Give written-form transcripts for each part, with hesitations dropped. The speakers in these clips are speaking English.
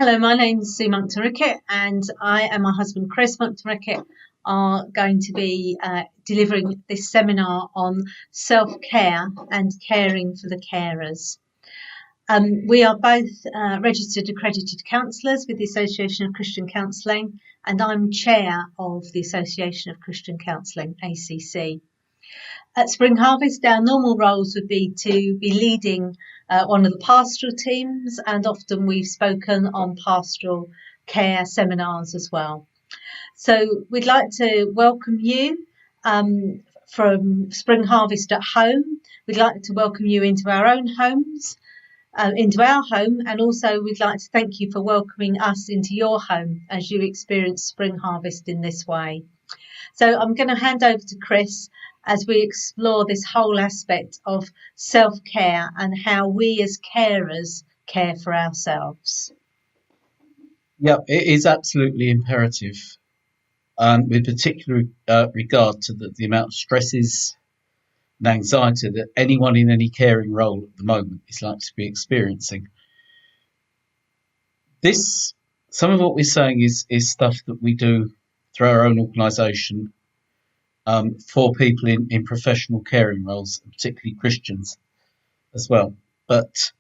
Hello, my name's Sue Monckton-Rickett, and I and my husband Chris Monckton-Rickett are going to be delivering this seminar on self-care and caring for the carers. We are both registered accredited counsellors with the Association of Christian Counselling, and I'm chair of the Association of Christian Counselling, ACC. At Spring Harvest, our normal roles would be to be leading one of the pastoral teams, and often we've spoken on pastoral care seminars as well. So we'd like to welcome you from Spring Harvest at home. We'd like to welcome you into our own homes, into our home, and also we'd like to thank you for welcoming us into your home as you experience Spring Harvest in this way. So I'm going to hand over to Chris as we explore this whole aspect of self-care and how we as carers care for ourselves. Yeah, it is absolutely imperative, with particular regard to the amount of stresses and anxiety that anyone in any caring role at the moment is likely to be experiencing. Some of what we're saying is stuff that we do through our own organisation for people in professional caring roles, particularly Christians as well. But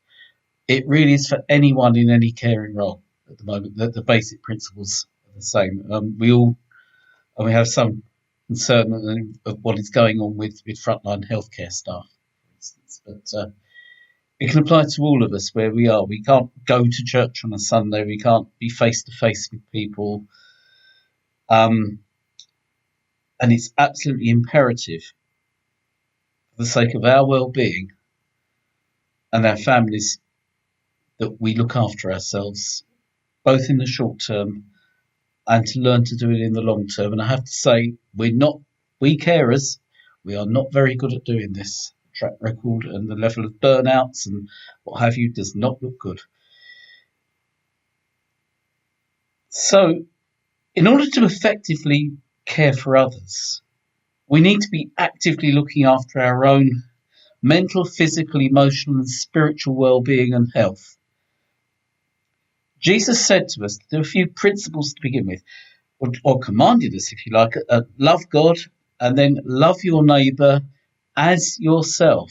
it really is for anyone in any caring role at the moment. The basic principles are the same. We have some concern of what is going on with frontline healthcare staff, for instance. But it can apply to all of us where we are. We can't go to church on a Sunday. We can't be face to face with people. And it's absolutely imperative for the sake of our well-being and our families that we look after ourselves, both in the short term and to learn to do it in the long term. And I have to say, we carers, we are not very good at doing this. Track record and the level of burnouts and what have you does not look good. So, in order to effectively care for others, we need to be actively looking after our own mental, physical, emotional and spiritual well-being and health. Jesus said to us, there are a few principles to begin with, or commanded us, if you like, love God and then love your neighbour as yourself.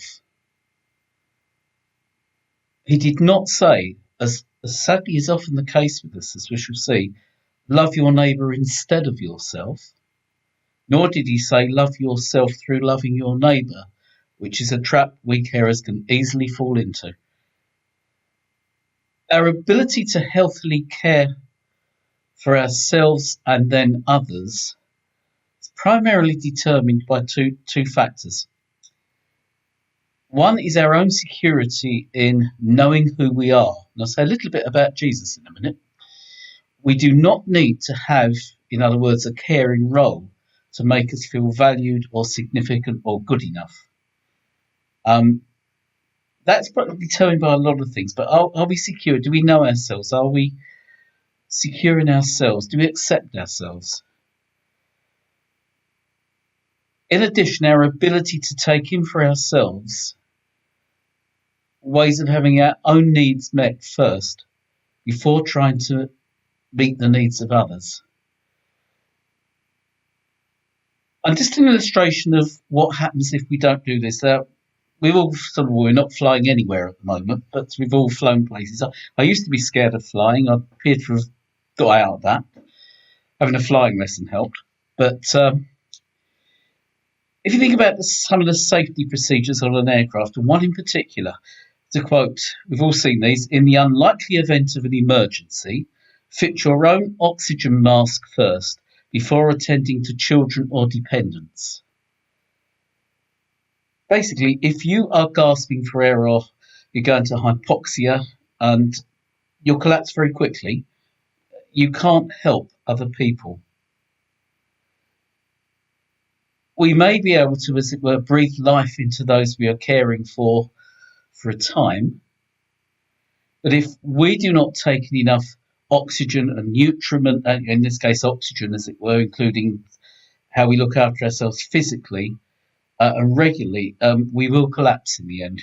He did not say, as sadly is often the case with us, as we shall see, love your neighbour instead of yourself. Nor did he say love yourself through loving your neighbour, which is a trap we carers can easily fall into. Our ability to healthily care for ourselves and then others is primarily determined by two factors. One is our own security in knowing who we are. And I'll say a little bit about Jesus in a minute. We do not need to have, in other words, a caring role to make us feel valued or significant or good enough. That's determined by a lot of things, but are we secure? Do we know ourselves? Are we secure in ourselves? Do we accept ourselves? In addition, our ability to take in for ourselves ways of having our own needs met first before trying to meet the needs of others. And just an illustration of what happens if we don't do this. We're not flying anywhere at the moment, but we've all flown places. I used to be scared of flying. I appeared to have got out of that. Having a flying lesson helped. But if you think about some of the safety procedures on an aircraft, and one in particular, to quote, we've all seen these, in the unlikely event of an emergency, fit your own oxygen mask first before attending to children or dependents. Basically, if you are gasping for air or you're going to hypoxia and you'll collapse very quickly, you can't help other people. We may be able to, as it were, breathe life into those we are caring for a time, but if we do not take in enough oxygen and nutriment, and in this case oxygen as it were, including how we look after ourselves physically and regularly, we will collapse in the end.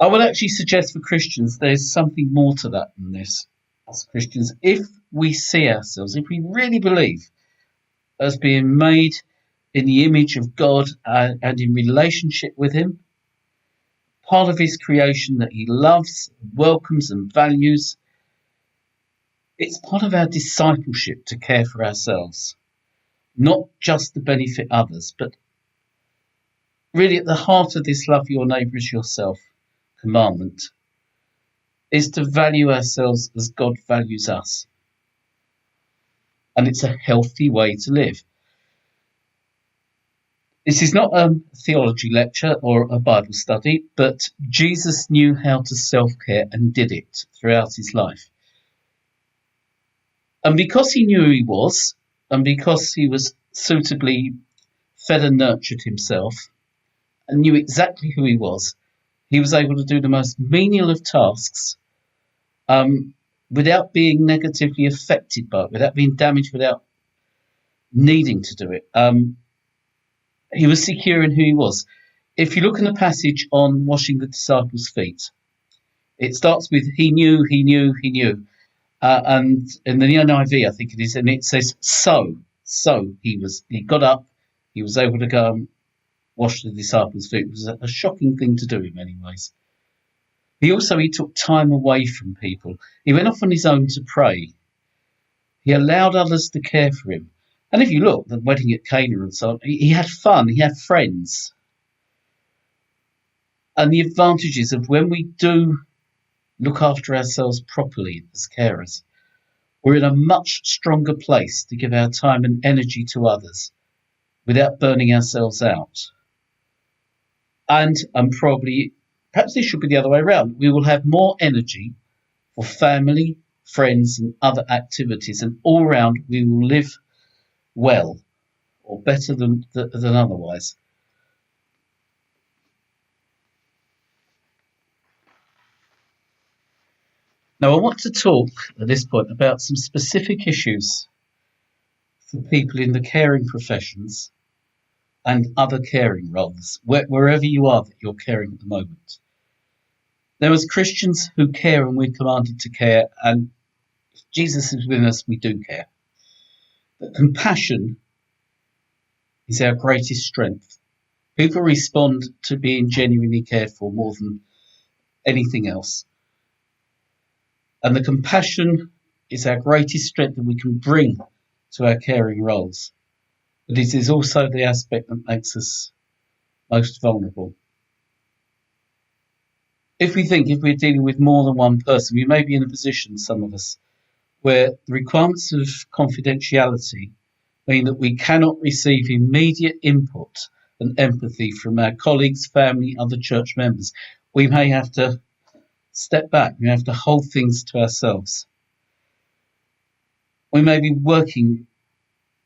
I would actually suggest for Christians there's something more to that than this. As Christians, if we see ourselves, if we really believe as being made in the image of God and in relationship with Him, part of His creation that He loves, welcomes, and values, it's part of our discipleship to care for ourselves, not just to benefit others, but really at the heart of this love your neighbour as yourself commandment is to value ourselves as God values us. And it's a healthy way to live. This is not a theology lecture or a Bible study, but Jesus knew how to self-care and did it throughout his life. And because he knew who he was, and because he was suitably fed and nurtured himself, and knew exactly who he was able to do the most menial of tasks without being negatively affected by it, without being damaged, without needing to do it. He was secure in who he was. If you look in the passage on washing the disciples' feet, it starts with he knew, he knew, he knew. And in the NIV, I think it is, and it says so he got up, he was able to go and wash the disciples' feet. It was a shocking thing to do in many ways. He took time away from people. He went off on his own to pray. He allowed others to care for him. And if you look, the wedding at Cana and so on, he had fun, he had friends. And the advantages of when we do look after ourselves properly as carers, we're in a much stronger place to give our time and energy to others without burning ourselves out. And perhaps this should be the other way around. We will have more energy for family, friends, and other activities, and all round we will live well or better than otherwise. Now, I want to talk at this point about some specific issues for people in the caring professions and other caring roles, wherever you are that you're caring at the moment. Now, as Christians who care and we're commanded to care, and if Jesus is with us, we do care. But compassion is our greatest strength. People respond to being genuinely cared for more than anything else. And the compassion is our greatest strength that we can bring to our caring roles. But it is also the aspect that makes us most vulnerable. If we're dealing with more than one person, we may be in a position, some of us, where the requirements of confidentiality mean that we cannot receive immediate input and empathy from our colleagues, family, other church members. We may have to step back, we have to hold things to ourselves. We may be working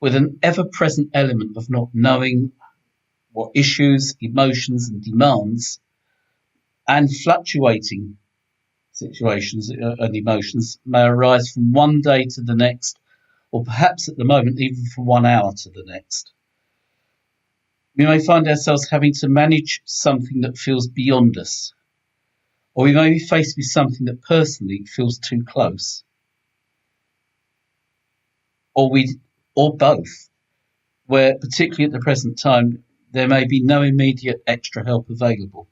with an ever-present element of not knowing what issues, emotions and demands and fluctuating situations and emotions may arise from one day to the next, or perhaps at the moment even from 1 hour to the next. We may find ourselves having to manage something that feels beyond us, or we may be faced with something that personally feels too close, or both, where particularly at the present time there may be no immediate extra help available.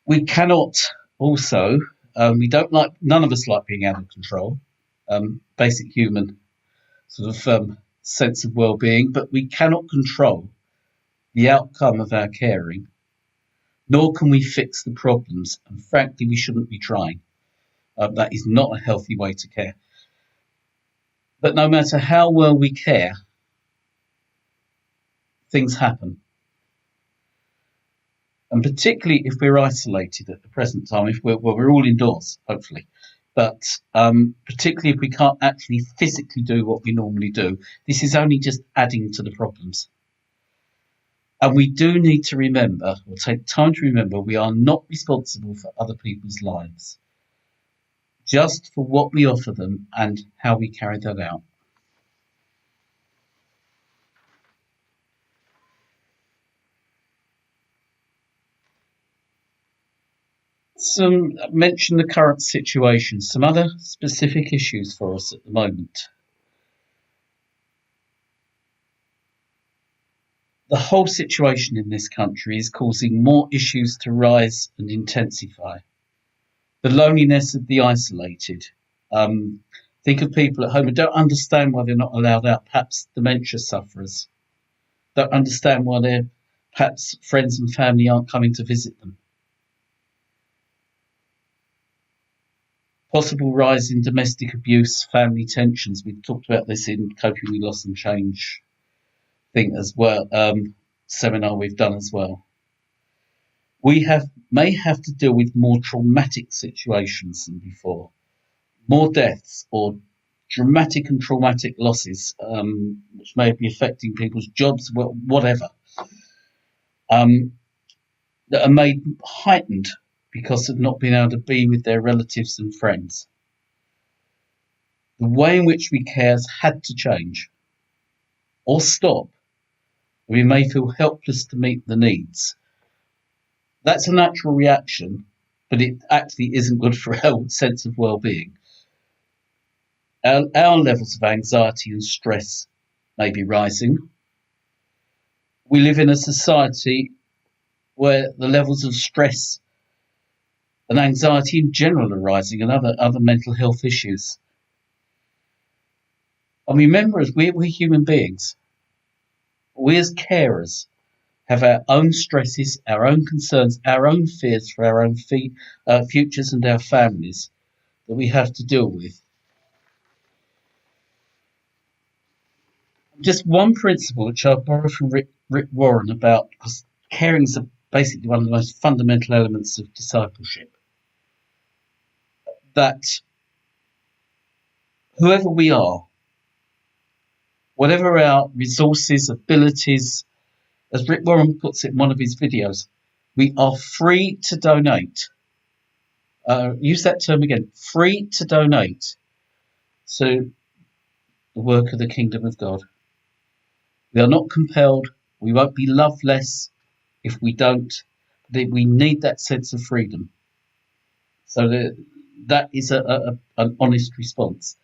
We cannot also, none of us like being out of control, basic human sort of sense of well-being, but we cannot control the outcome of our caring, nor can we fix the problems, and frankly we shouldn't be trying. That is not a healthy way to care. But no matter how well we care, things happen. And particularly if we're isolated at the present time, if we're all indoors, hopefully, but particularly if we can't actually physically do what we normally do, this is only just adding to the problems. And we do need to remember, or take time to remember, we are not responsible for other people's lives, just for what we offer them and how we carry that out. mention the current situation, some other specific issues for us at the moment. The whole situation in this country is causing more issues to rise and intensify. The loneliness of the isolated. Think of people at home who don't understand why they're not allowed out, perhaps dementia sufferers. Don't understand why their perhaps friends and family aren't coming to visit them. Possible rise in domestic abuse, family tensions. We've talked about this in Coping with Loss and Change thing as well, seminar we've done as well. We may have to deal with more traumatic situations than before, more deaths or dramatic and traumatic losses, which may be affecting people's jobs, whatever, that are made heightened because of not being able to be with their relatives and friends. The way in which we care has had to change or stop. We may feel helpless to meet the needs. That's a natural reaction, but it actually isn't good for our sense of well-being. Our levels of anxiety and stress may be rising. We live in a society where the levels of stress and anxiety in general are rising, and other mental health issues. And remember, as we're human beings, we as carers have our own stresses, our own concerns, our own fears for our own futures and our families that we have to deal with. Just one principle which I'll borrow from Rick Warren about, because caring is basically one of the most fundamental elements of discipleship. That whoever we are, whatever our resources, abilities, as Rick Warren puts it in one of his videos, we are free to donate. Use that term again, free to donate to the work of the kingdom of God. We are not compelled. We won't be loved less if we don't. We need that sense of freedom. So that is an honest response.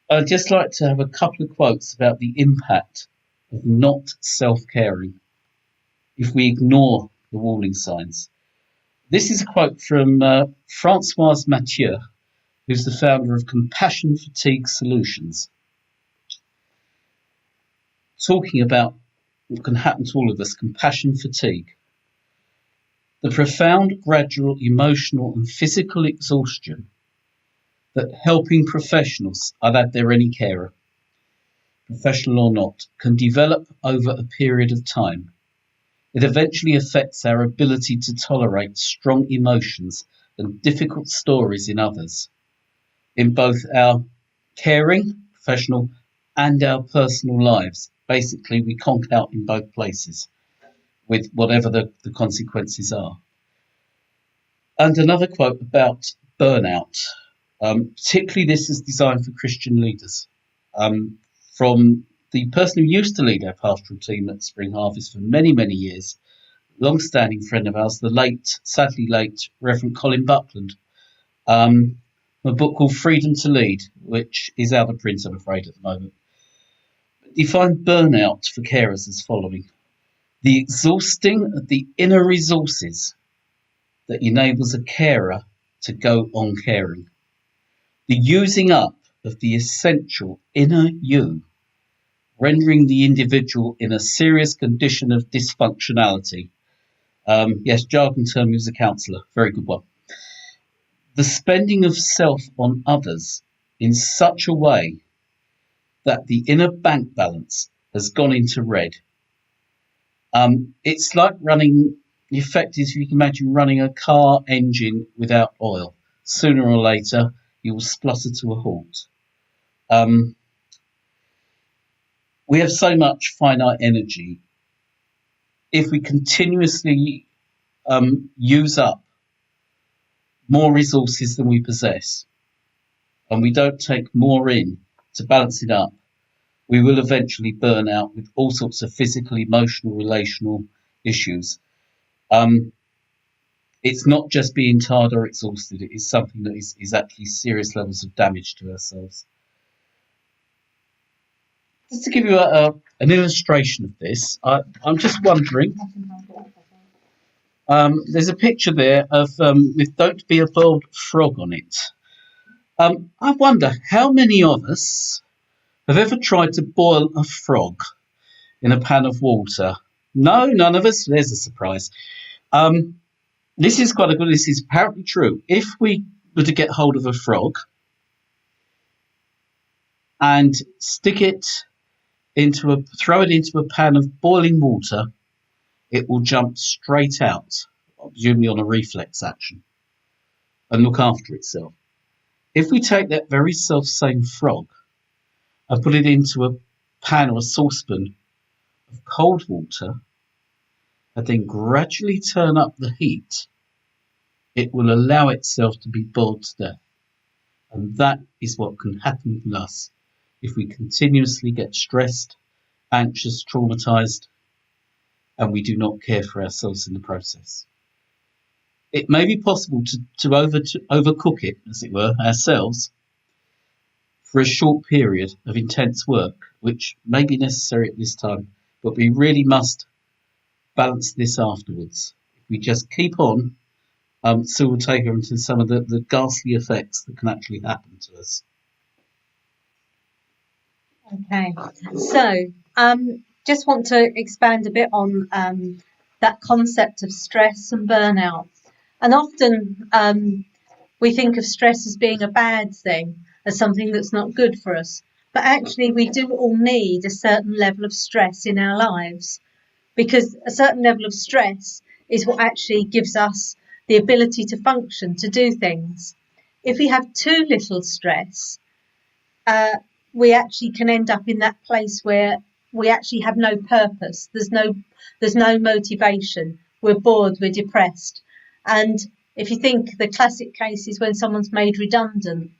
I'd just like to have a couple of quotes about the impact of not self-caring if we ignore the warning signs. This is a quote from Françoise Mathieu, who's the founder of Compassion Fatigue Solutions, talking about what can happen to all of us, compassion fatigue. The profound, gradual emotional and physical exhaustion that helping professionals, I'd add there any carer, professional or not, can develop over a period of time. It eventually affects our ability to tolerate strong emotions and difficult stories in others, in both our caring, professional, and our personal lives. Basically, we conk out in both places with whatever the consequences are. And another quote about burnout. Particularly this is designed for Christian leaders. From the person who used to lead our pastoral team at Spring Harvest for many, many years, long-standing friend of ours, the sadly late Reverend Colin Buckland, a book called Freedom to Lead, which is out of print, I'm afraid, at the moment. Defined burnout for carers as following: the exhausting of the inner resources that enables a carer to go on caring. The using up of the essential inner you, rendering the individual in a serious condition of dysfunctionality. Yes, jargon term, he was a counsellor. Very good one. The spending of self on others in such a way that the inner bank balance has gone into red. It's like running, the effect is, you can imagine running a car engine without oil. Sooner or later, you will splutter to a halt. We have so much finite energy. If we continuously use up more resources than we possess, and we don't take more in to balance it up, we will eventually burn out with all sorts of physical, emotional, relational issues. It's not just being tired or exhausted. It is something that is actually serious levels of damage to ourselves. Just to give you an illustration of this, I'm just wondering. There's a picture there of with "Don't be a boiled frog" on it. I wonder how many of us have ever tried to boil a frog in a pan of water. No, none of us. There's a surprise. This is quite a good. This is apparently true. If we were to get hold of a frog and throw it into a pan of boiling water, it will jump straight out, presumably on a reflex action, and look after itself. If we take that very self-same frog and put it into a pan or a saucepan of cold water, and then gradually turn up the heat, it will allow itself to be boiled to death. And that is what can happen with us if we continuously get stressed, anxious, traumatized, and we do not care for ourselves in the process. It may be possible to overcook it, as it were, ourselves for a short period of intense work, which may be necessary at this time, but we really must balance this afterwards. If we just keep on, so we'll take her into some of the ghastly effects that can actually happen to us. Okay, so just want to expand a bit on that concept of stress and burnout. And often we think of stress as being a bad thing, as something that's not good for us. But actually, we do all need a certain level of stress in our lives, because a certain level of stress is what actually gives us the ability to function, to do things. If we have too little stress, we actually can end up in that place where we actually have no purpose. There's no motivation. We're bored. We're depressed. And if you think the classic case is when someone's made redundant,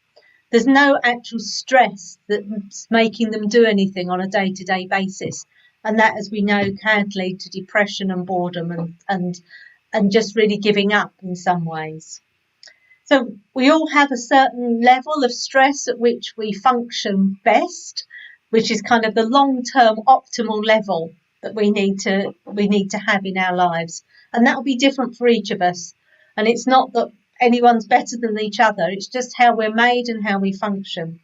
there's no actual stress that's making them do anything on a day-to-day basis. And that, as we know, can lead to depression and boredom and just really giving up in some ways. So we all have a certain level of stress at which we function best, which is kind of the long-term optimal level that we need to have in our lives. And that will be different for each of us. And it's not that anyone's better than each other. It's just how we're made and how we function.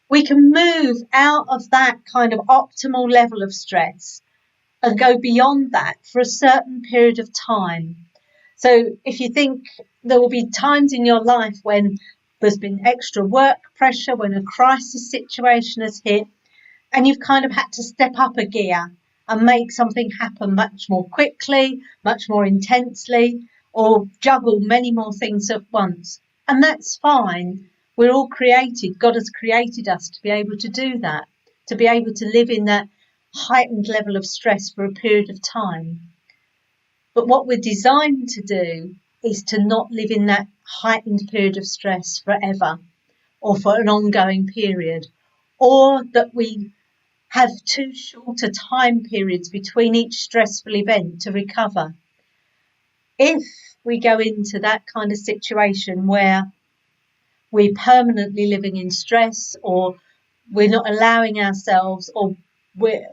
We can move out of that kind of optimal level of stress and go beyond that for a certain period of time. So if you think, there will be times in your life when there's been extra work pressure, when a crisis situation has hit, and you've kind of had to step up a gear and make something happen much more quickly, much more intensely, or juggle many more things at once. And that's fine. We're all created. God has created us to be able to do that, to be able to live in that heightened level of stress for a period of time. But what we're designed to do is to not live in that heightened period of stress forever or for an ongoing period, or that we have too short a time periods between each stressful event to recover. If we go into that kind of situation where we're permanently living in stress, or we're not allowing ourselves, or we're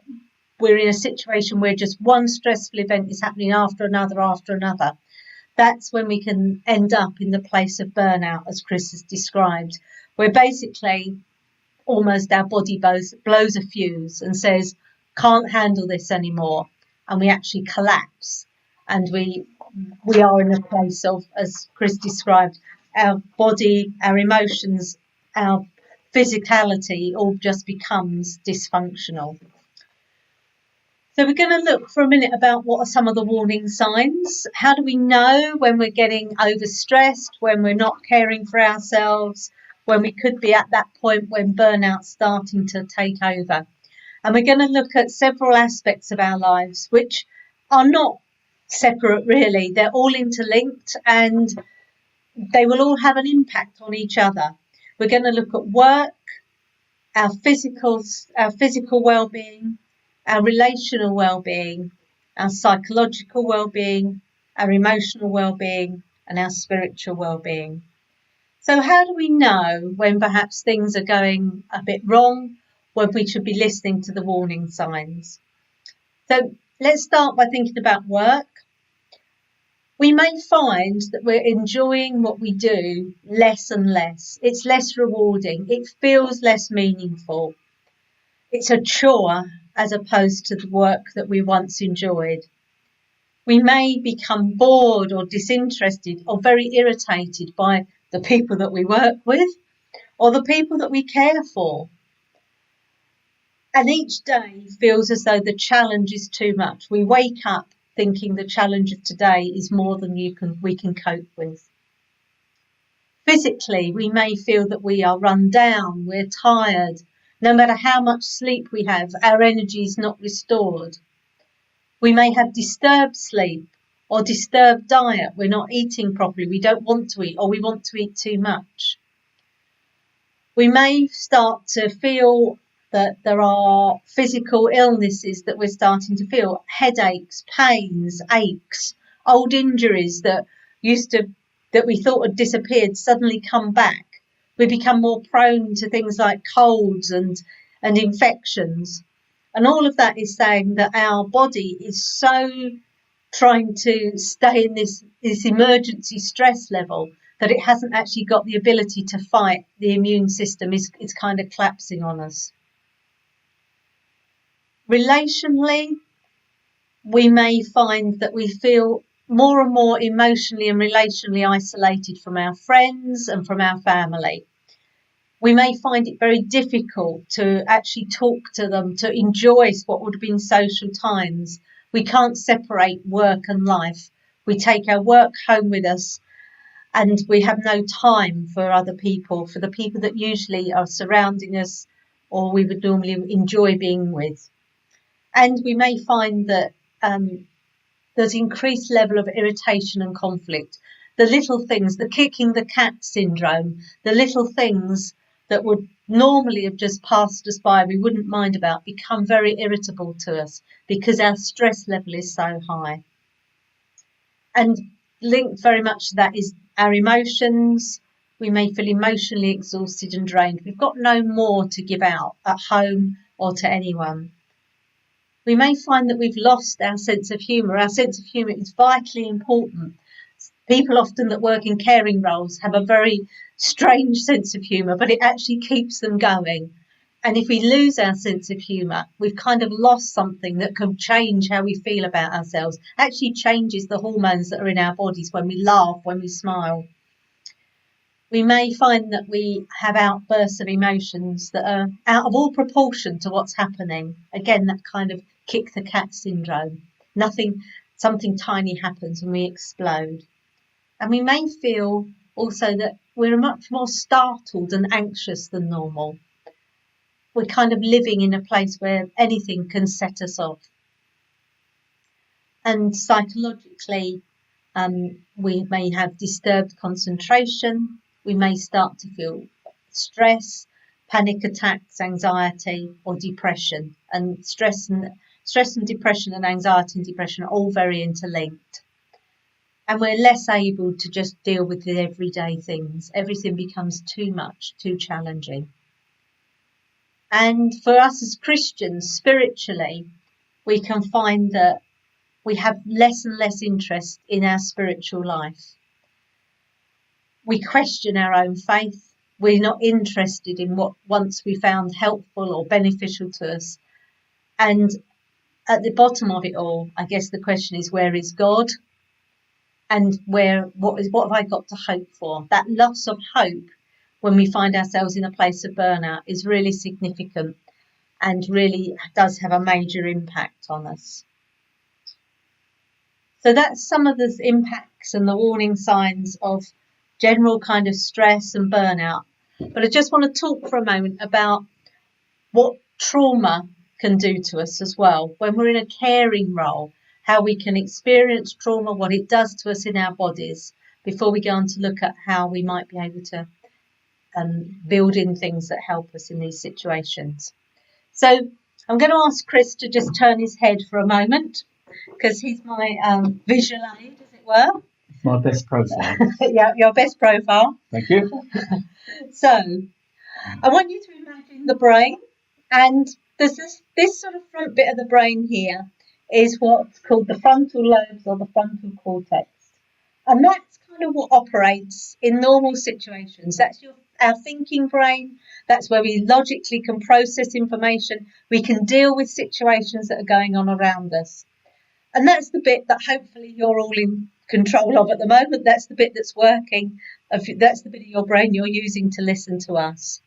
in a situation where just one stressful event is happening after another, that's when we can end up in the place of burnout, as Chris has described, where basically almost our body blows a fuse and says, can't handle this anymore, and we actually collapse, and we are in a place of, as Chris described, our body, our emotions, our physicality all just becomes dysfunctional. So we're going to look for a minute about what are some of the warning signs. How do we know when we're getting overstressed, when we're not caring for ourselves, when we could be at that point when burnout's starting to take over? And we're going to look at several aspects of our lives, which are not separate really. They're all interlinked and they will all have an impact on each other. We're going to look at work, our physical well-being, our relational well-being, our psychological well-being, our emotional well-being and our spiritual well-being. So how do we know when perhaps things are going a bit wrong, when we should be listening to the warning signs? So let's start by thinking about work. We may find that we're enjoying what we do less and less. It's less rewarding. It feels less meaningful. It's a chore as opposed to the work that we once enjoyed. We may become bored or disinterested or very irritated by the people that we work with or the people that we care for. And each day feels as though the challenge is too much. We wake up thinking the challenge of today is more than we can cope with. Physically, we may feel that we are run down, we're tired. No matter how much sleep we have, our energy is not restored. We may have disturbed sleep or disturbed diet. We're not eating properly, we don't want to eat, or we want to eat too much. We may start to feel that there are physical illnesses that we're starting to feel, headaches, pains, aches, old injuries that we thought had disappeared suddenly come back. We become more prone to things like colds and infections. And all of that is saying that our body is so trying to stay in this emergency stress level that it hasn't actually got the ability to fight. The immune system is kind of collapsing on us. Relationally, we may find that we feel more and more emotionally and relationally isolated from our friends and from our family. We may find it very difficult to actually talk to them, to enjoy what would have been social times. We can't separate work and life. We take our work home with us and we have no time for other people, for the people that usually are surrounding us or we would normally enjoy being with. And we may find that there's increased level of irritation and conflict. The little things, the kicking the cat syndrome, the little things that would normally have just passed us by, we wouldn't mind about, become very irritable to us because our stress level is so high. And linked very much to that is our emotions. We may feel emotionally exhausted and drained. We've got no more to give out at home or to anyone. We may find that we've lost our sense of humour. Our sense of humour is vitally important. People often that work in caring roles have a very strange sense of humour, but it actually keeps them going. And if we lose our sense of humour, we've kind of lost something that can change how we feel about ourselves. Actually changes the hormones that are in our bodies when we laugh, when we smile. We may find that we have outbursts of emotions that are out of all proportion to what's happening. Again, that kind of kick the cat syndrome. Something tiny happens and we explode. And we may feel also that we're much more startled and anxious than normal. We're kind of living in a place where anything can set us off. And psychologically, we may have disturbed concentration. We may start to feel stress, panic attacks, anxiety, or depression. And stress and depression and anxiety and depression are all very interlinked. And we're less able to just deal with the everyday things. Everything becomes too much, too challenging. And for us as Christians, spiritually, we can find that we have less and less interest in our spiritual life. We question our own faith. We're not interested in what once we found helpful or beneficial to us. And at the bottom of it all, I guess the question is, where is God? And what have I got to hope for? That loss of hope when we find ourselves in a place of burnout is really significant and really does have a major impact on us. So that's some of the impacts and the warning signs of general kind of stress and burnout. But I just want to talk for a moment about what trauma can do to us as well. When we're in a caring role, how we can experience trauma, what it does to us in our bodies, before we go on to look at how we might be able to build in things that help us in these situations. So I'm going to ask Chris to just turn his head for a moment, because he's my visual aid, as it it were. My best profile. Yeah, your best profile. Thank you. So, I want you to imagine the brain, and there's this sort of front bit of the brain here is what's called the frontal lobes or the frontal cortex. And that's kind of what operates in normal situations. That's our thinking brain. That's where we logically can process information. We can deal with situations that are going on around us. And that's the bit that hopefully you're all in control of at the moment. That's the bit that's working. That's the bit of your brain you're using to listen to us.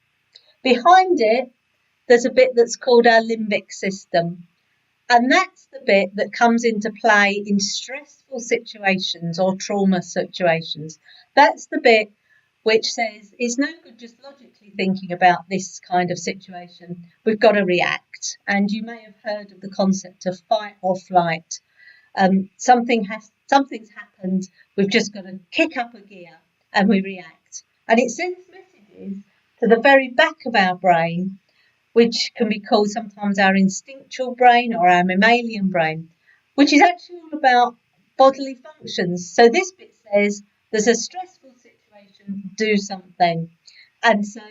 Behind it, there's a bit that's called our limbic system. And that's the bit that comes into play in stressful situations or trauma situations. That's the bit which says it's no good just logically thinking about this kind of situation. We've got to react. And you may have heard of the concept of fight or flight. Something's happened. We've just got to kick up a gear and we react. And it sends messages to the very back of our brain, which can be called sometimes our instinctual brain or our mammalian brain, which is actually all about bodily functions. So this bit says there's a stressful situation, do something. And so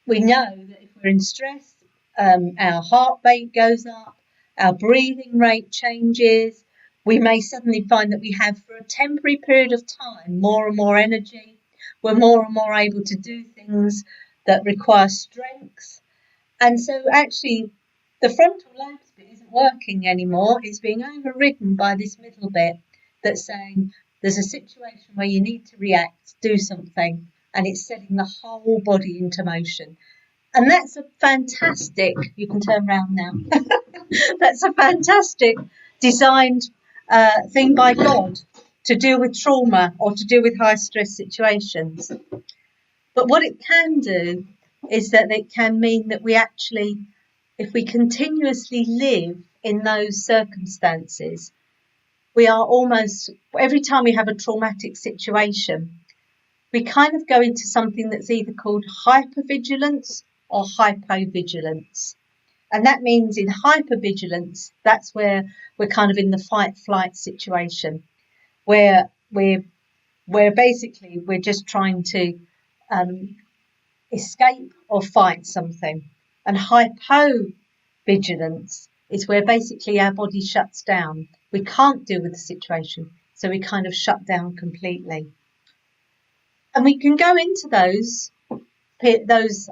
we know that if we're in stress, our heart rate goes up, our breathing rate changes. We may suddenly find that we have, for a temporary period of time, more and more energy. We're more and more able to do things that require strength. And so actually the frontal lobes bit isn't working anymore. It's being overridden by this middle bit that's saying there's a situation where you need to react, do something, and it's setting the whole body into motion. And that's a fantastic, you can turn around now, that's a fantastic designed thing by God to deal with trauma or to deal with high stress situations. But what it can do is that it can mean that we actually, if we continuously live in those circumstances, we are almost, every time we have a traumatic situation, we kind of go into something that's either called hypervigilance or hypovigilance. And that means in hypervigilance, that's where we're kind of in the fight-flight situation, where we're basically, we're just trying to escape or fight something. And hypovigilance is where basically our body shuts down. We can't deal with the situation, so we kind of shut down completely. And we can go into those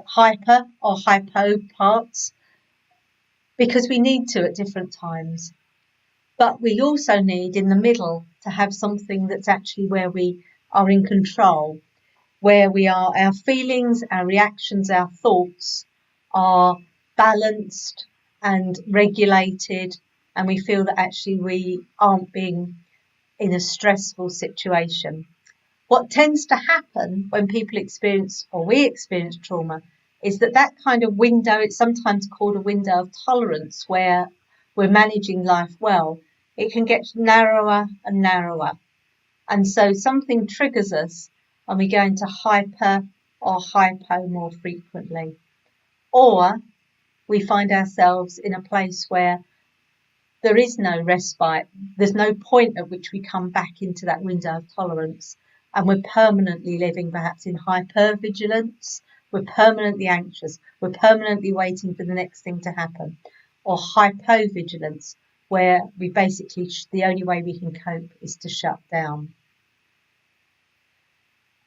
hyper or hypo parts because we need to at different times. But we also need in the middle to have something that's actually where we are in control, where we are, our feelings, our reactions, our thoughts are balanced and regulated, and we feel that actually we aren't being in a stressful situation. What tends to happen when people experience, or we experience trauma, is that kind of window, it's sometimes called a window of tolerance, where we're managing life well, it can get narrower and narrower. And so something triggers us and we go into hyper or hypo more frequently. Or we find ourselves in a place where there is no respite. There's no point at which we come back into that window of tolerance, and we're permanently living perhaps in hypervigilance. We're permanently anxious. We're permanently waiting for the next thing to happen. Or hypovigilance, where we basically, the only way we can cope is to shut down.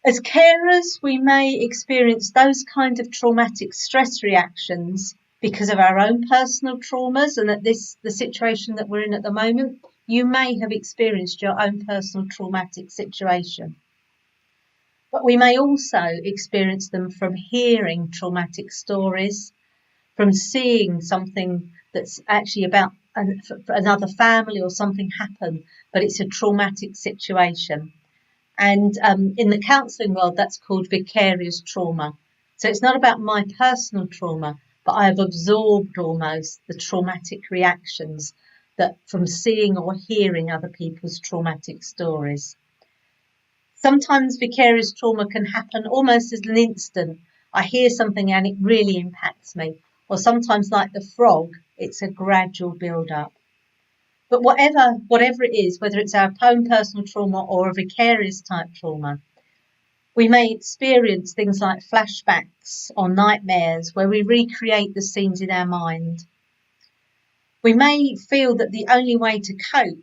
As carers, we may experience those kind of traumatic stress reactions because of our own personal traumas, and the situation that we're in at the moment, you may have experienced your own personal traumatic situation. But we may also experience them from hearing traumatic stories, from seeing something that's actually about another family or something happen, but it's a traumatic situation. And in the counselling world, that's called vicarious trauma. So it's not about my personal trauma, but I have absorbed almost the traumatic reactions that from seeing or hearing other people's traumatic stories. Sometimes vicarious trauma can happen almost as an instant. I hear something and it really impacts me. Or sometimes, like the frog, it's a gradual build-up. But whatever it is, whether it's our own personal trauma or a vicarious type trauma, we may experience things like flashbacks or nightmares where we recreate the scenes in our mind. We may feel that the only way to cope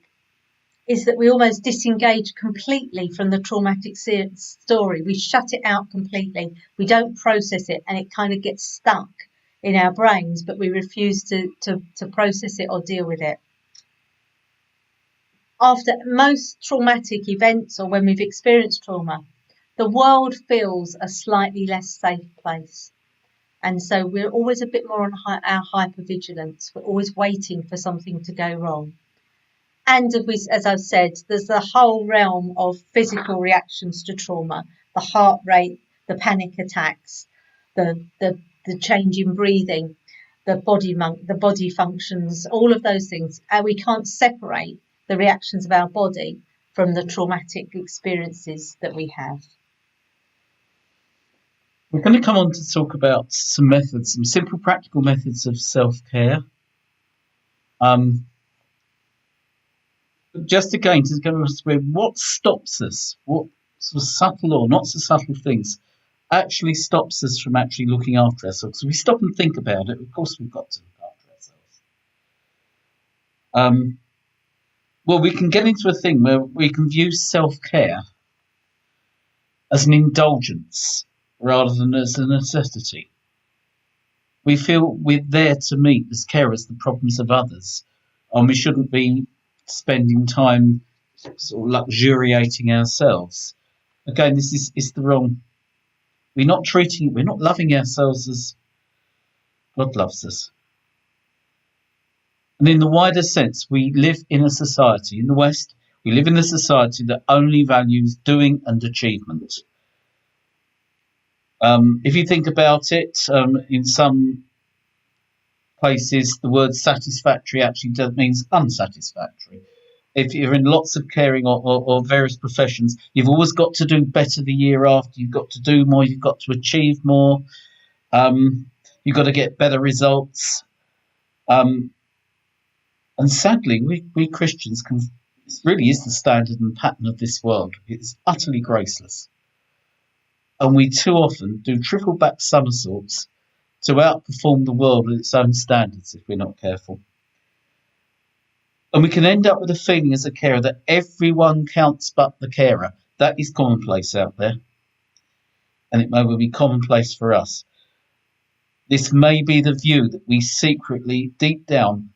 is that we almost disengage completely from the traumatic story. We shut it out completely. We don't process it, and it kind of gets stuck in our brains, but we refuse to process it or deal with it. After most traumatic events, or when we've experienced trauma, the world feels a slightly less safe place. And so we're always a bit more on our hypervigilance. We're always waiting for something to go wrong. And as I've said, there's the whole realm of physical reactions to trauma, the heart rate, the panic attacks, the change in breathing, the body functions, all of those things. We can't separate the reactions of our body from the traumatic experiences that we have. We're going to come on to talk about some methods, some simple practical methods of self-care. Just again, to go with what stops us, what sort of subtle or not so subtle things actually stops us from actually looking after ourselves. So we stop and think about it. Of course, we've got to look after ourselves. Well, we can get into a thing where we can view self-care as an indulgence rather than as a necessity. We feel we're there to meet as carers the problems of others, and we shouldn't be spending time sort of luxuriating ourselves. Again, this is the wrong. We're not loving ourselves as God loves us. And in the wider sense, we live in a society, in the West, we live in a society that only values doing and achievement. If you think about it, in some places, the word satisfactory actually means unsatisfactory. If you're in lots of caring or various professions, you've always got to do better the year after. You've got to do more. You've got to achieve more. You've got to get better results. And sadly, we Christians it really is the standard and pattern of this world. It's utterly graceless. And we too often do trickle-back somersaults to outperform the world with its own standards if we're not careful. And we can end up with a feeling as a carer that everyone counts but the carer. That is commonplace out there. And it may well be commonplace for us. This may be the view that we secretly, deep down,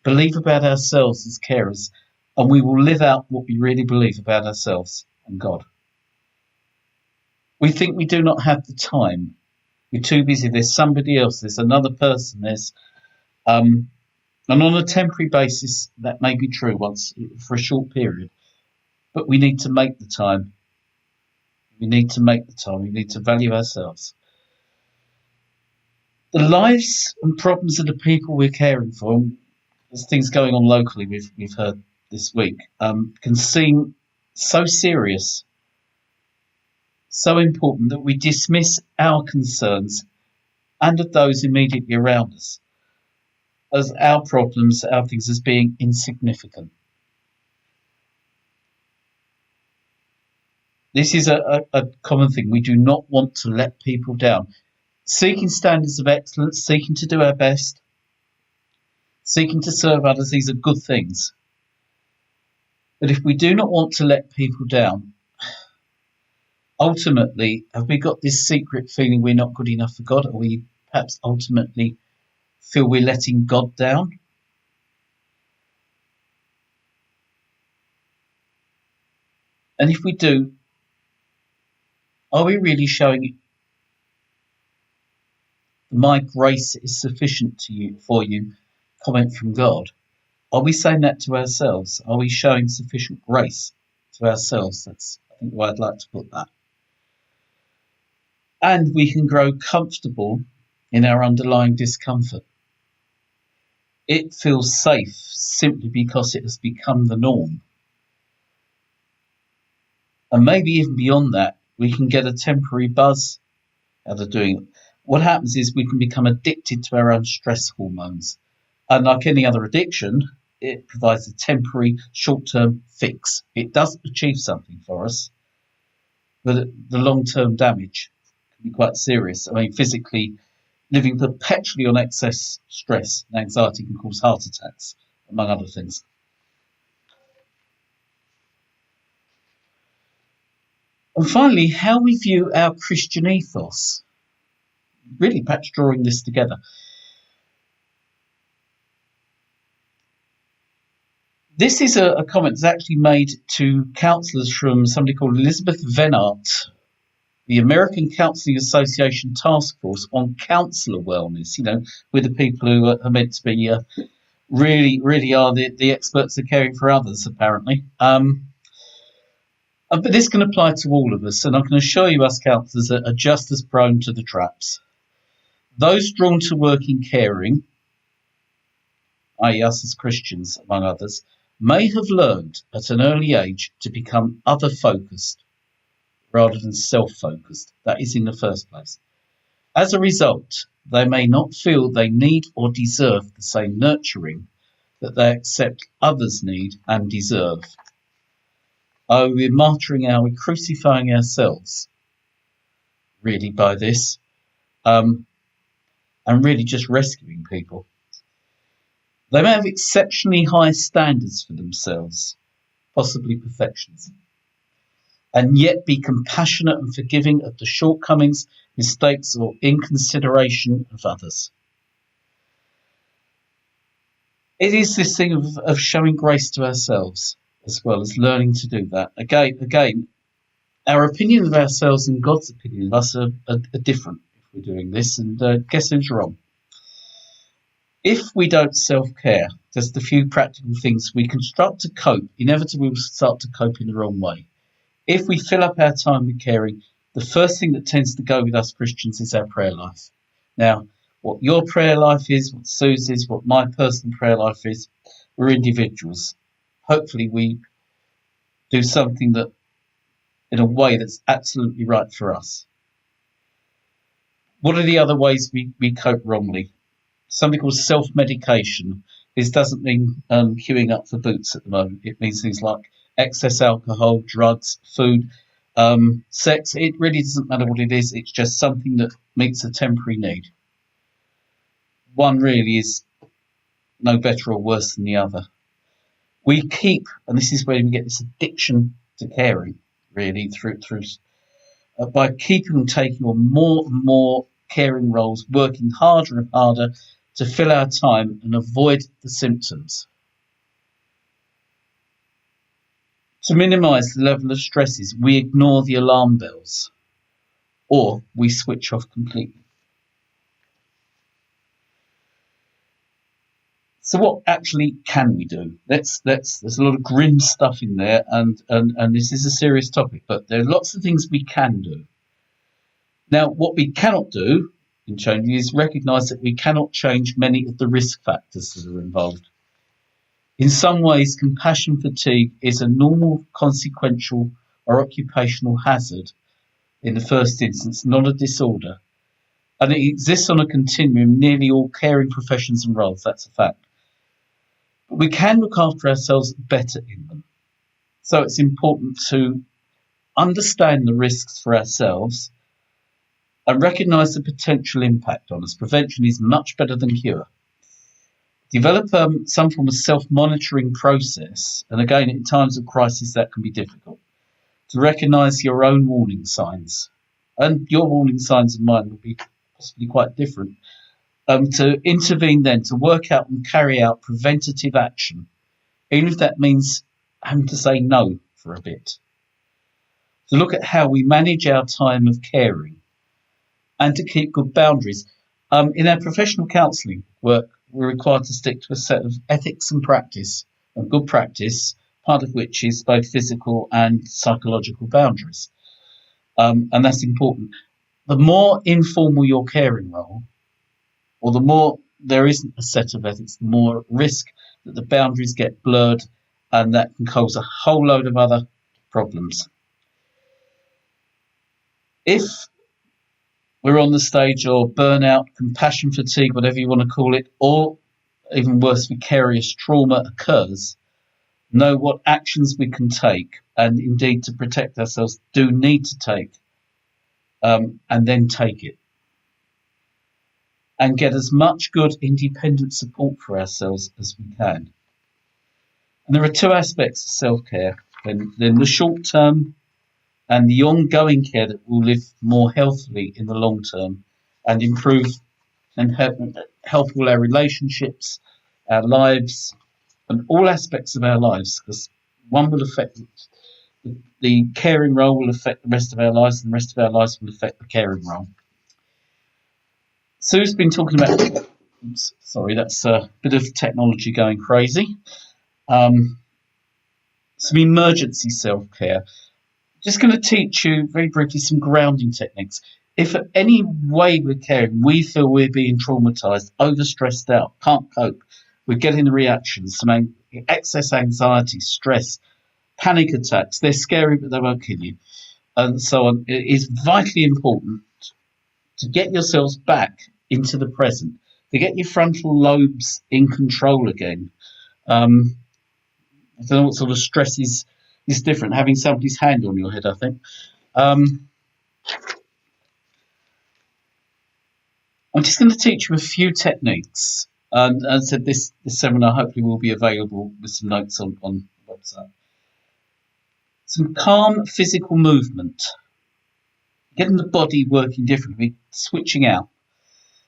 believe about ourselves as carers, and we will live out what we really believe about ourselves and God. We think we do not have the time. We're too busy. There's somebody else. There's another person. And on a temporary basis, that may be true once for a short period. But we need to make the time. We need to make the time. We need to value ourselves. The lives and problems of the people we're caring for, there's things going on locally we've heard this week, can seem so serious, so important that we dismiss our concerns and of those immediately around us as our problems, our things as being insignificant. This is a common thing. We do not want to let people down. Seeking standards of excellence, seeking to do our best, seeking to serve others, these are good things. But if we do not want to let people down, ultimately, have we got this secret feeling we're not good enough for God? Or we perhaps ultimately feel we're letting God down? And if we do, are we really showing my grace is sufficient for you comment from God? Are we saying that to ourselves? Are we showing sufficient grace to ourselves? That's, I think, the way I'd like to put that. And we can grow comfortable in our underlying discomfort. It feels safe simply because it has become the norm. And maybe even beyond that, we can get a temporary buzz out of doing it. What happens is we can become addicted to our own stress hormones. And like any other addiction, it provides a temporary, short-term fix. It does achieve something for us, but the long-term damage can be quite serious. I mean, physically, living perpetually on excess stress and anxiety can cause heart attacks, among other things. And finally, how we view our Christian ethos. Really, perhaps drawing this together. This is a comment that's actually made to counsellors from somebody called Elizabeth Venart, the American Counselling Association Task Force on Counsellor Wellness. You know, with the people who are meant to be really are the experts at caring for others, apparently. But this can apply to all of us, and I can assure you us counsellors are just as prone to the traps. Those drawn to work in caring, i.e. us as Christians, among others, may have learned at an early age to become other-focused rather than self-focused. That is in the first place. As a result, they may not feel they need or deserve the same nurturing that they accept others need and deserve. Oh, we're we're crucifying ourselves, really, by this, and really just rescuing people. They may have exceptionally high standards for themselves, possibly perfectionism, and yet be compassionate and forgiving of the shortcomings, mistakes, or inconsideration of others. It is this thing of showing grace to ourselves, as well as learning to do that. Again, our opinion of ourselves and God's opinion of us are different if we're doing this, and guess who's wrong? If we don't self-care, just a few practical things we can start to cope. Inevitably, we'll start to cope in the wrong way. If we fill up our time with caring, the first thing that tends to go with us Christians is our prayer life. Now, what your prayer life is, what Sue's is, what my personal prayer life is, we're individuals. Hopefully we do something that, in a way that's absolutely right for us. What are the other ways we cope wrongly? Something called self-medication. This doesn't mean queuing up for boots at the moment. It means things like excess alcohol, drugs, food, sex. It really doesn't matter what it is. It's just something that meets a temporary need. One really is no better or worse than the other. We keep, and this is where we get this addiction to caring, really, through by keeping and taking on more and more caring roles, working harder and harder to fill our time and avoid the symptoms. To minimise the level of stresses, we ignore the alarm bells, or we switch off completely. So what actually can we do? There's a lot of grim stuff in there, and this is a serious topic, but there are lots of things we can do. Now, what we cannot do in changing is recognise that we cannot change many of the risk factors that are involved. In some ways, compassion fatigue is a normal, consequential, or occupational hazard in the first instance, not a disorder. And it exists on a continuum in nearly all caring professions and roles, that's a fact. But we can look after ourselves better in them. So it's important to understand the risks for ourselves and recognise the potential impact on us. Prevention is much better than cure. Develop some form of self-monitoring process, and again, in times of crisis, that can be difficult, to recognise your own warning signs. And your warning signs and mine will be possibly quite different. To intervene then, to work out and carry out preventative action, even if that means having to say no for a bit. To look at how we manage our time of caring and to keep good boundaries. In our professional counselling work, we're required to stick to a set of ethics and practice, and good practice, part of which is both physical and psychological boundaries. And that's important. The more informal your caring role, or the more there isn't a set of ethics, the more risk that the boundaries get blurred, and that can cause a whole load of other problems. If we're on the stage of burnout, compassion fatigue, whatever you want to call it, or even worse, vicarious trauma occurs, know what actions we can take, and indeed to protect ourselves do need to take, and then take it. And get as much good independent support for ourselves as we can. And there are two aspects of self-care. Then the short term and the ongoing care that will live more healthily in the long term and improve and help all our relationships, our lives, and all aspects of our lives, because one will affect the caring role will affect the rest of our lives, and the rest of our lives will affect the caring role. Sue's been talking about. Oops, sorry, that's a bit of technology going crazy. Some emergency self-care. Just going to teach you very briefly some grounding techniques. If at any way we're caring, we feel we're being traumatized, overstressed out, can't cope, we're getting the reactions, some excess anxiety, stress, panic attacks, they're scary but they won't kill you, and so on. It is vitally important to get yourselves back into the present, to get your frontal lobes in control again. I don't know what sort of stress is different. Having somebody's hand on your head, I think. I'm just going to teach you a few techniques. And as I said, this seminar hopefully will be available with some notes on the website. Some calm physical movement. Getting the body working differently, switching out.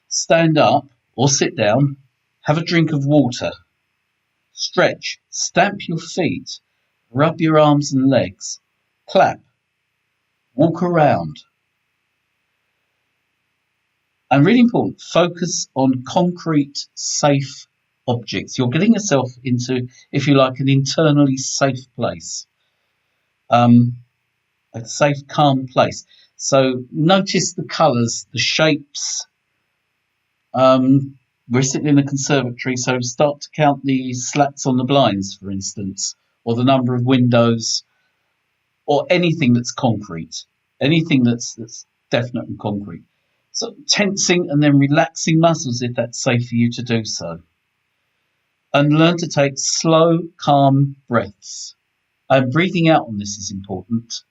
Stand up or sit down. Have a drink of water. Stretch. Stamp your feet. Rub your arms and legs. Clap. Walk around. And really important, focus on concrete, safe objects. You're getting yourself into, if you like, an internally safe place, a safe, calm place. So notice the colours, the shapes. We're sitting in a conservatory, so start to count the slats on the blinds, for instance, or the number of windows, or anything that's concrete, anything that's definite and concrete. So tensing and then relaxing muscles if that's safe for you to do so. And learn to take slow, calm breaths. Breathing out on this is important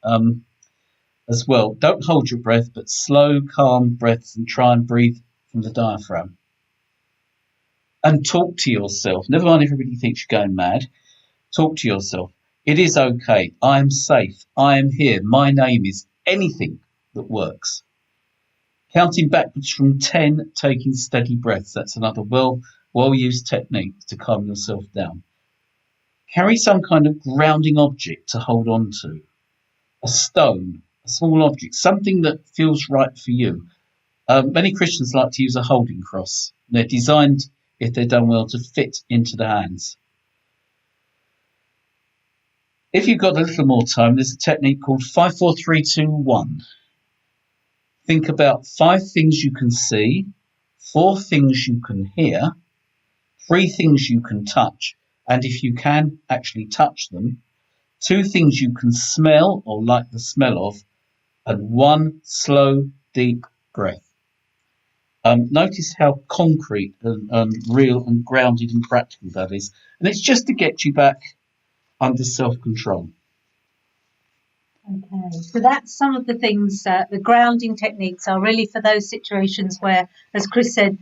as well. Don't hold your breath, but slow, calm breaths, and try and breathe from the diaphragm. And talk to yourself. Never mind if everybody thinks you're going mad. Talk to yourself. It is okay. I am safe. I am here. My name is anything that works. Counting backwards from 10, taking steady breaths. That's another well-used technique to calm yourself down. Carry some kind of grounding object to hold on to. A stone, a small object, something that feels right for you. Many Christians like to use a holding cross. They're designed, if they're done well, to fit into the hands. If you've got a little more time, there's a technique called 5, 4, 3, 2, 1. Think about 5 things you can see, 4 things you can hear, 3 things you can touch, and if you can, actually touch them, 2 things you can smell or like the smell of, and 1 slow, deep breath. Notice how concrete and real and grounded and practical that is. And it's just to get you back under self-control. Okay, so that's some of the things, the grounding techniques are really for those situations where, as Chris said,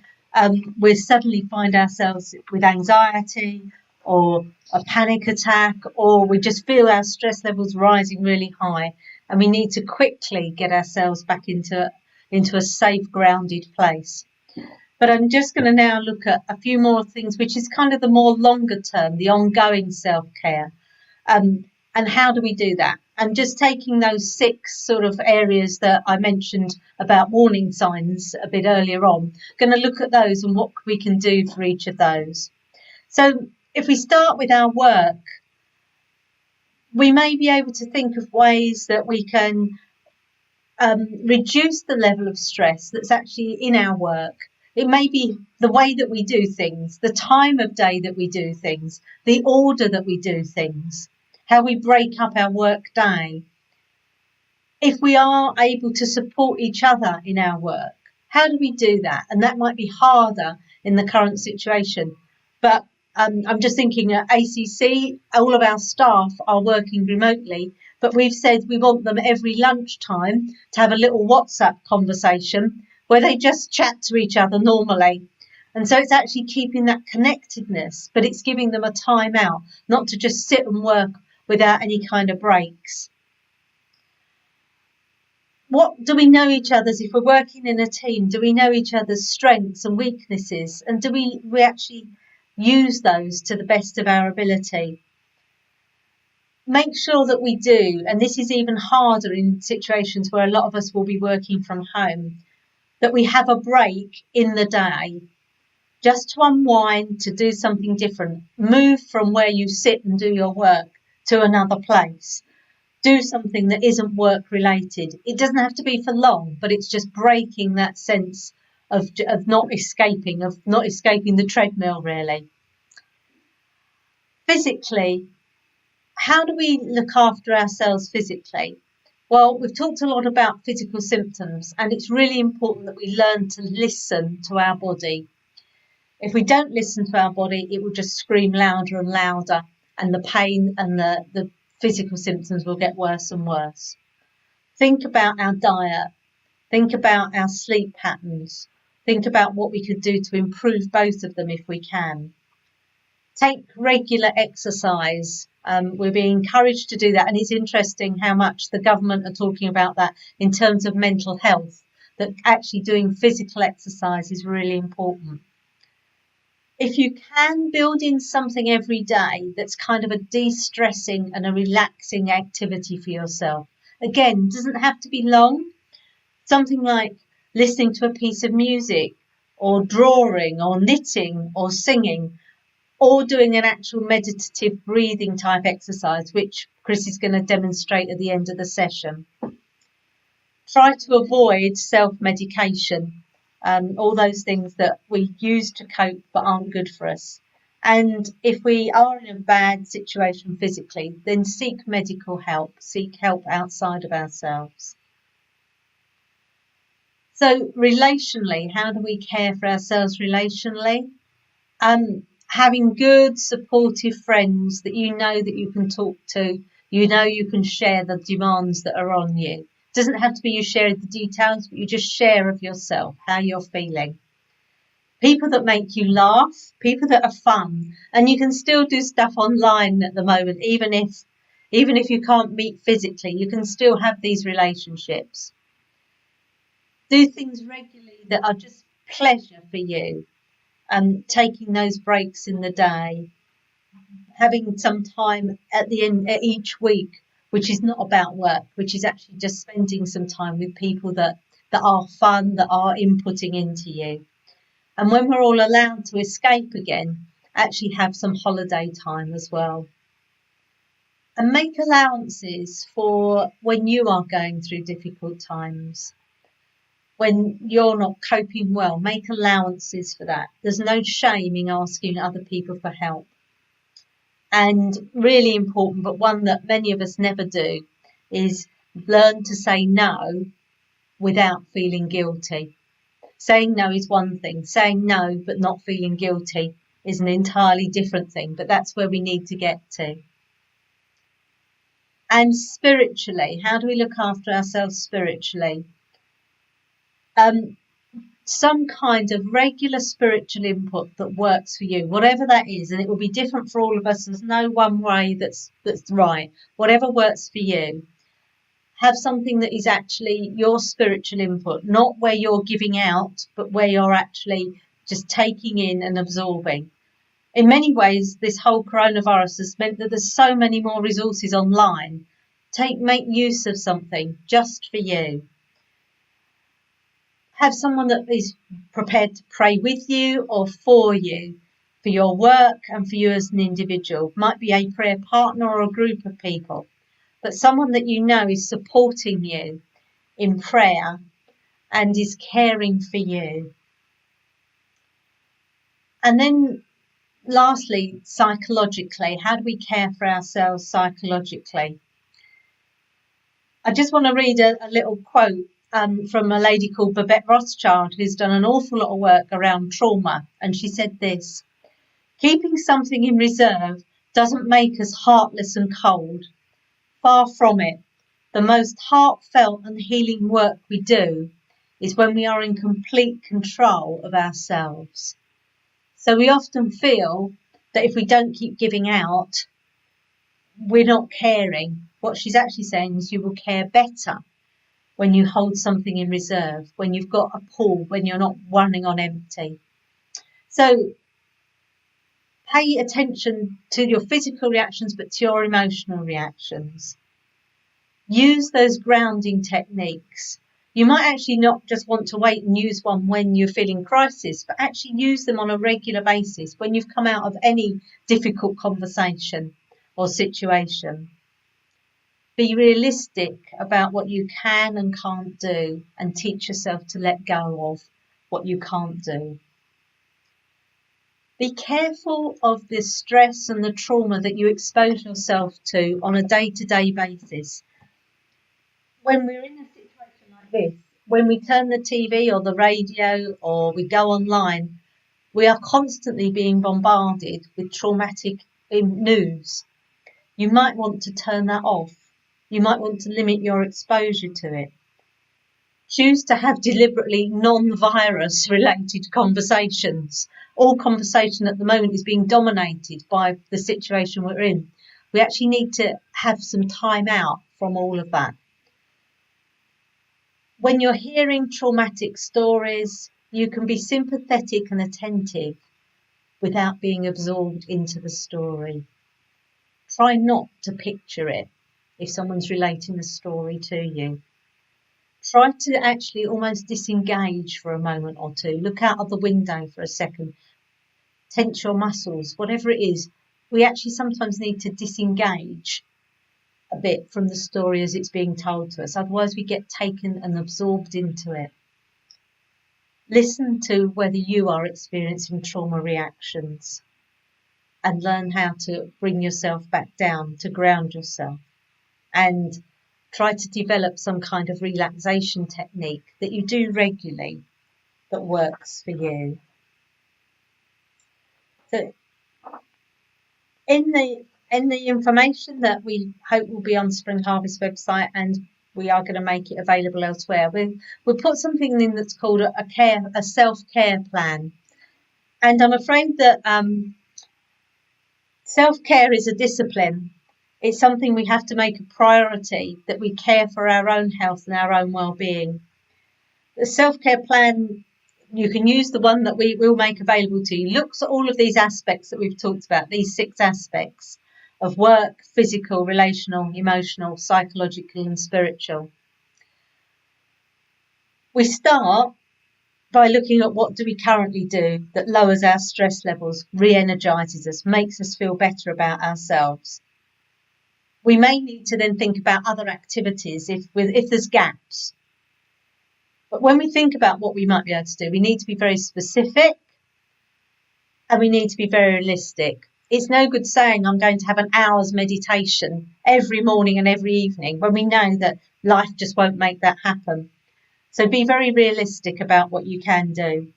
we suddenly find ourselves with anxiety or a panic attack, or we just feel our stress levels rising really high, and we need to quickly get ourselves back into a safe, grounded place. But I'm just going to now look at a few more things, which is kind of the more longer term, the ongoing self-care. And how do we do that? And just taking those 6 sort of areas that I mentioned about warning signs a bit earlier on, going to look at those and what we can do for each of those. So if we start with our work, we may be able to think of ways that we can reduce the level of stress that's actually in our work. It may be the way that we do things, the time of day that we do things, the order that we do things, how we break up our work day. If we are able to support each other in our work, how do we do that? And that might be harder in the current situation. But I'm just thinking at ACC, all of our staff are working remotely, but we've said we want them every lunchtime to have a little WhatsApp conversation where they just chat to each other normally. And so it's actually keeping that connectedness, but it's giving them a time out, not to just sit and work without any kind of breaks. What do we know each other's, if we're working in a team, do we know each other's strengths and weaknesses? And do we actually use those to the best of our ability? Make sure that we do, and this is even harder in situations where a lot of us will be working from home, that we have a break in the day just to unwind, to do something different. Move from where you sit and do your work to another place. Do something that isn't work related. It doesn't have to be for long, but it's just breaking that sense of not escaping the treadmill, really. Physically, how do we look after ourselves physically? Well, we've talked a lot about physical symptoms, and it's really important that we learn to listen to our body. If we don't listen to our body, it will just scream louder and louder, and the pain and the physical symptoms will get worse and worse. Think about our diet. Think about our sleep patterns. Think about what we could do to improve both of them if we can. Take regular exercise. We're being encouraged to do that, and it's interesting how much the government are talking about that in terms of mental health, that actually doing physical exercise is really important. If you can, build in something every day that's kind of a de-stressing and a relaxing activity for yourself. Again, doesn't have to be long. Something like listening to a piece of music, or drawing, or knitting, or singing, or doing an actual meditative breathing type exercise, which Chris is going to demonstrate at the end of the session. Try to avoid self-medication. All those things that we use to cope but aren't good for us. And if we are in a bad situation physically, then seek medical help, seek help outside of ourselves. So relationally, how do we care for ourselves relationally? Having good, supportive friends that you know that you can talk to, you know you can share the demands that are on you. It doesn't have to be you share the details, but you just share of yourself, how you're feeling. People that make you laugh, people that are fun, and you can still do stuff online at the moment, even if you can't meet physically, you can still have these relationships. Do things regularly that are just pleasure for you, taking those breaks in the day, having some time at the end at each week, which is not about work, which is actually just spending some time with people that are fun, that are inputting into you. And when we're all allowed to escape again, actually have some holiday time as well. And make allowances for when you are going through difficult times. When you're not coping well, make allowances for that. There's no shame in asking other people for help. And really important, but one that many of us never do, is learn to say no without feeling guilty. Saying no is one thing. Saying no but not feeling guilty is an entirely different thing, but that's where we need to get to. And spiritually, how do we look after ourselves spiritually? Some kind of regular spiritual input that works for you, whatever that is, and it will be different for all of us. There's no one way that's right. Whatever works for you. Have something that is actually your spiritual input, not where you're giving out, but where you're actually just taking in and absorbing. In many ways, this whole coronavirus has meant that there's so many more resources online. Make use of something just for you. Have someone that is prepared to pray with you or for you, for your work and for you as an individual. Might be a prayer partner or a group of people, but someone that you know is supporting you in prayer and is caring for you. And then lastly, psychologically, how do we care for ourselves psychologically? I just want to read a little quote from a lady called Babette Rothschild, who's done an awful lot of work around trauma. And she said this: Keeping something in reserve doesn't make us heartless and cold. Far from it. The most heartfelt and healing work we do is when we are in complete control of ourselves. So we often feel that if we don't keep giving out, we're not caring. What she's actually saying is you will care better when you hold something in reserve, when you've got a pool, when you're not running on empty. So pay attention to your physical reactions, but to your emotional reactions. Use those grounding techniques. You might actually not just want to wait and use one when you're feeling crisis, but actually use them on a regular basis when you've come out of any difficult conversation or situation. Be realistic about what you can and can't do, and teach yourself to let go of what you can't do. Be careful of the stress and the trauma that you expose yourself to on a day-to-day basis. When we're in a situation like this, when we turn the TV or the radio or we go online, we are constantly being bombarded with traumatic news. You might want to turn that off. You might want to limit your exposure to it. Choose to have deliberately non-virus related conversations. All conversation at the moment is being dominated by the situation we're in. We actually need to have some time out from all of that. When you're hearing traumatic stories, you can be sympathetic and attentive without being absorbed into the story. Try not to picture it if someone's relating a story to you. Try to actually almost disengage for a moment or two. Look out of the window for a second. Tense your muscles, whatever it is. We actually sometimes need to disengage a bit from the story as it's being told to us. Otherwise, we get taken and absorbed into it. Listen to whether you are experiencing trauma reactions and learn how to bring yourself back down, to ground yourself, and try to develop some kind of relaxation technique that you do regularly that works for you. So in the information that we hope will be on Spring Harvest website, and we are going to make it available elsewhere, we'll put something in that's called a self-care plan. And I'm afraid that self-care is a discipline. It's something we have to make a priority, that we care for our own health and our own well-being. The self-care plan, you can use the one that we will make available to you. Looks at all of these aspects that we've talked about, these 6 aspects of work, physical, relational, emotional, psychological and spiritual. We start by looking at what do we currently do that lowers our stress levels, re-energises us, makes us feel better about ourselves. We may need to then think about other activities if there's gaps. But when we think about what we might be able to do, we need to be very specific and we need to be very realistic. It's no good saying I'm going to have an hour's meditation every morning and every evening when we know that life just won't make that happen. So be very realistic about what you can do.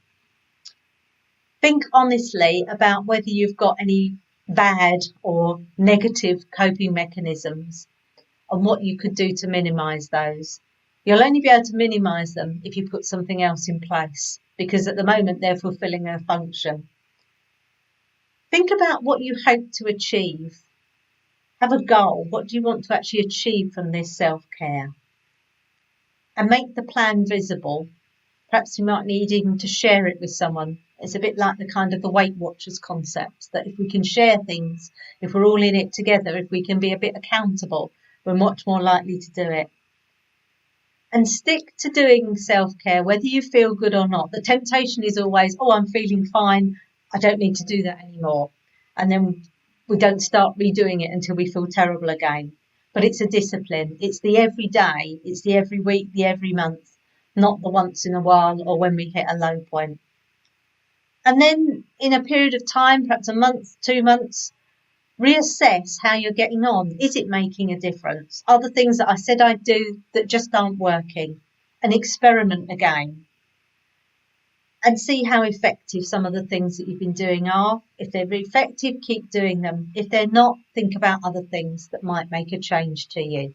Think honestly about whether you've got any bad or negative coping mechanisms and what you could do to minimise those. You'll only be able to minimise them if you put something else in place, because at the moment they're fulfilling a function. Think about what you hope to achieve. Have a goal. What do you want to actually achieve from this self-care? And make the plan visible. Perhaps you might need even to share it with someone. It's a bit like the kind of the Weight Watchers concept, that if we can share things, if we're all in it together, if we can be a bit accountable, we're much more likely to do it. And stick to doing self-care, whether you feel good or not. The temptation is always, oh, I'm feeling fine, I don't need to do that anymore. And then we don't start redoing it until we feel terrible again. But it's a discipline. It's the every day, it's the every week, the every month, not the once in a while or when we hit a low point. And then in a period of time, perhaps a month, 2 months, reassess how you're getting on. Is it making a difference? Are the things that I said I'd do that just aren't working? And experiment again. and see how effective some of the things that you've been doing are. If they're effective, keep doing them. If they're not, think about other things that might make a change to you.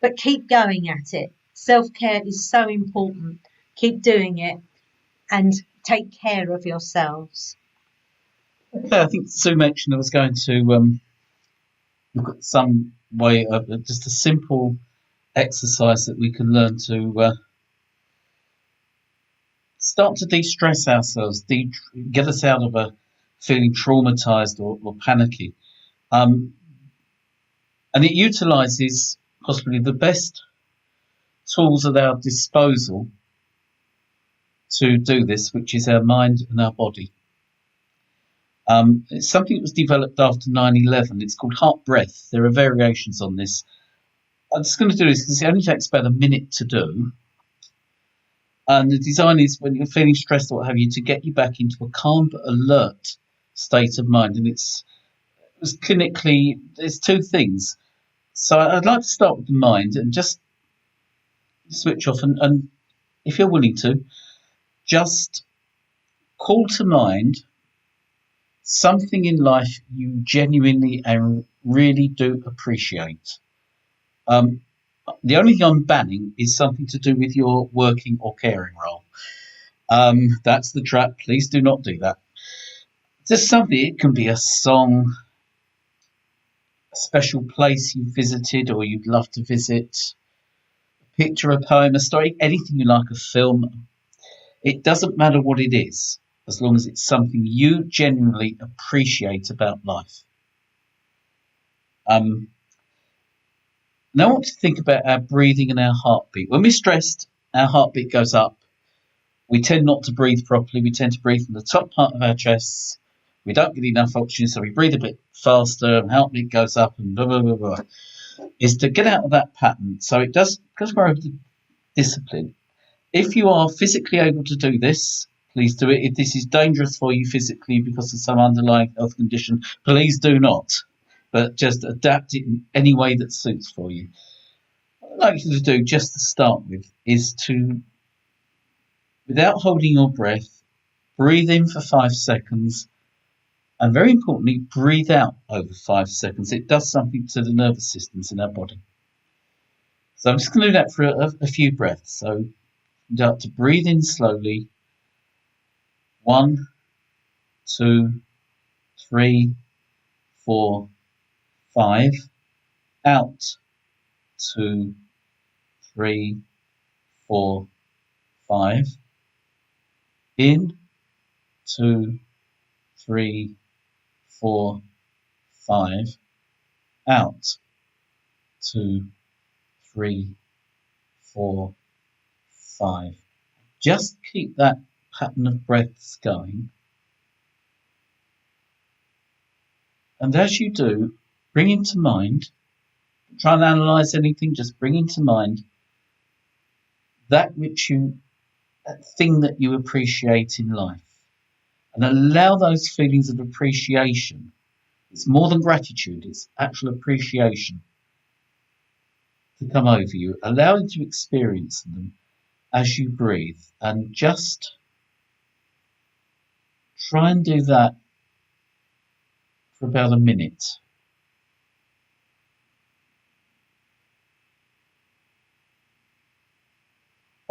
But keep going at it. Self-care is so important. Keep doing it and take care of yourselves. Okay, I think Sue mentioned I was going to look at some way of just a simple exercise that we can learn to start to de-stress ourselves, get us out of a feeling traumatized or panicky. And it utilizes possibly the best tools at our disposal to do this, which is our mind and our body. It's something that was developed after 9/11. It's called heart breath. There are variations on this. I'm just going to do this because it only takes about a minute to do. And the design is when you're feeling stressed or what have you, to get you back into a calm but alert state of mind. And it's clinically, there's two things. So I'd like to start with the mind and just switch off. And if you're willing to, just call to mind something in life you genuinely and really do appreciate. The only thing I'm banning is something to do with your working or caring role. That's the trap. Please do not do that. Just something, it can be a song, a special place you visited or you'd love to visit, a picture, a poem, a story, anything you like, a film. It doesn't matter what it is, as long as it's something you genuinely appreciate about life. Now I want to think about our breathing and our heartbeat. When we're stressed, our heartbeat goes up. We tend not to breathe properly. We tend to breathe from the top part of our chests. We don't get enough oxygen, so we breathe a bit faster, and heartbeat goes up, and blah, blah, blah, blah. Is to get out of that pattern. So it does require discipline. If you are physically able to do this, please do it. If this is dangerous for you physically because of some underlying health condition, please do not. But just adapt it in any way that suits for you. What I'd like you to do, just to start with, is to, without holding your breath, breathe in for 5 seconds, and very importantly, breathe out over 5 seconds. It does something to the nervous systems in our body. So I'm just going to do that for a few breaths. So you start to breathe in slowly. 1, 2, 3, 4, 5. Out. 2, 3, 4, 5. In. 2, 3, 4, 5. Out. 2, 3, 4, 5. Just keep that pattern of breaths going. And as you do, bring into mind, try and analyse anything, just bring into mind that thing that you appreciate in life. And allow those feelings of appreciation. It's more than gratitude, it's actual appreciation to come over you. Allow you to experience them as you breathe. And just try and do that for about a minute.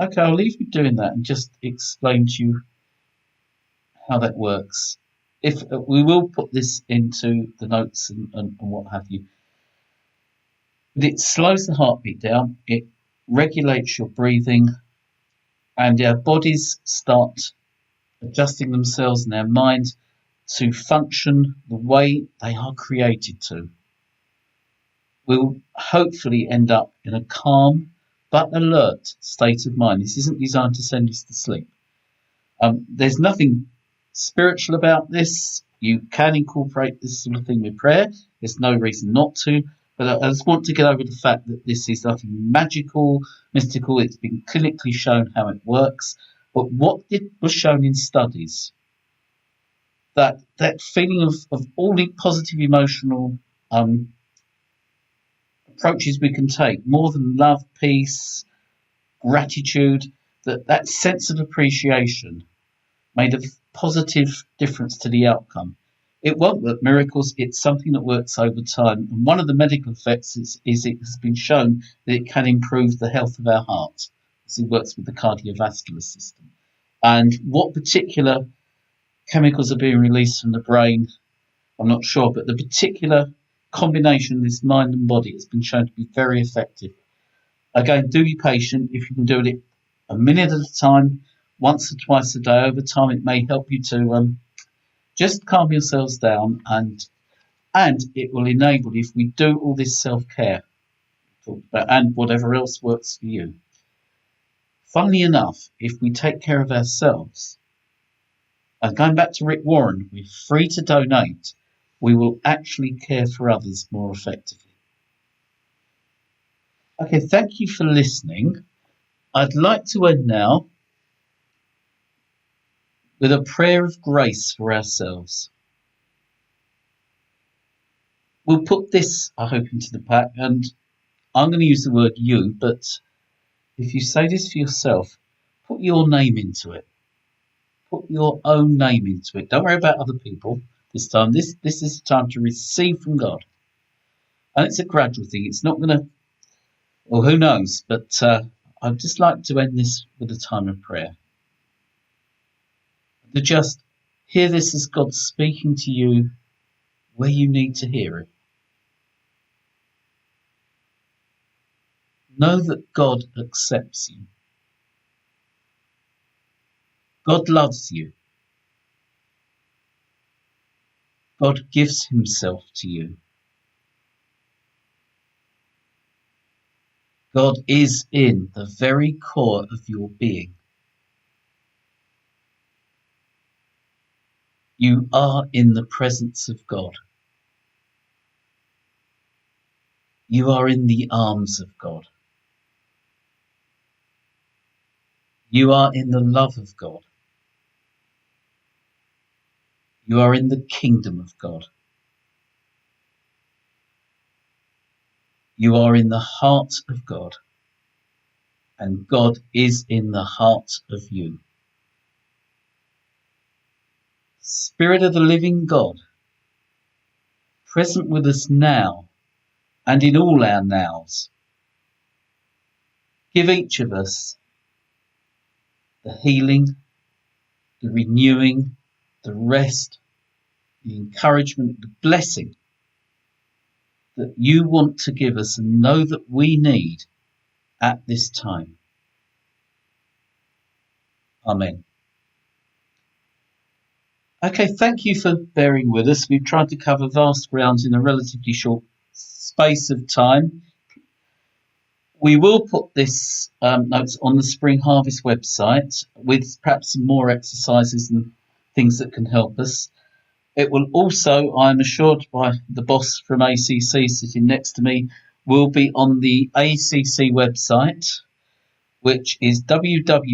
Okay, I'll leave you doing that and just explain to you how that works. If we will put this into the notes and what have you. But it slows the heartbeat down, it regulates your breathing, and our bodies start adjusting themselves and our minds to function the way they are created to. We'll hopefully end up in a calm but alert state of mind. This isn't designed to send us to sleep. There's nothing spiritual about this. You can incorporate this sort of thing with prayer. There's no reason not to. But I just want to get over the fact that this is nothing magical, mystical. It's been clinically shown how it works. But what was shown in studies, that feeling of all the positive emotional approaches we can take, more than love, peace, gratitude, that sense of appreciation made a positive difference to the outcome. It won't work miracles, it's something that works over time. And one of the medical effects is it has been shown that it can improve the health of our heart, as it works with the cardiovascular system. And what particular chemicals are being released from the brain, I'm not sure, but the particular combination of this mind and body has been shown to be very effective. Again, do be patient. If you can do it a minute at a time, once or twice a day, over time, it may help you to just calm yourselves down, and it will enable, if we do all this self-care and whatever else works for you. Funnily enough, if we take care of ourselves, and going back to Rick Warren, we're free to donate, we will actually care for others more effectively. Okay, thank you for listening. I'd like to end now with a prayer of grace for ourselves. We'll put this, I hope, into the pack, and I'm going to use the word you, but if you say this for yourself, put your name into it. Put your own name into it. Don't worry about other people this time. This is the time to receive from God. And it's a gradual thing. It's not going to, well, who knows, but I'd just like to end this with a time of prayer. To just hear this as God speaking to you where you need to hear it. Know that God accepts you. God loves you. God gives himself to you. God is in the very core of your being. You are in the presence of God. You are in the arms of God. You are in the love of God. You are in the kingdom of God. You are in the heart of God. And God is in the heart of you. Spirit of the living God, present with us now and in all our nows, give each of us the healing, the renewing, the rest, the encouragement, the blessing that you want to give us and know that we need at this time. Amen. Okay, thank you for bearing with us. We've tried to cover vast grounds in a relatively short space of time. We will put this notes on the Spring Harvest website with perhaps some more exercises and things that can help us. It will also, I'm assured by the boss from ACC sitting next to me, will be on the ACC website, which is www.acc-org.uk.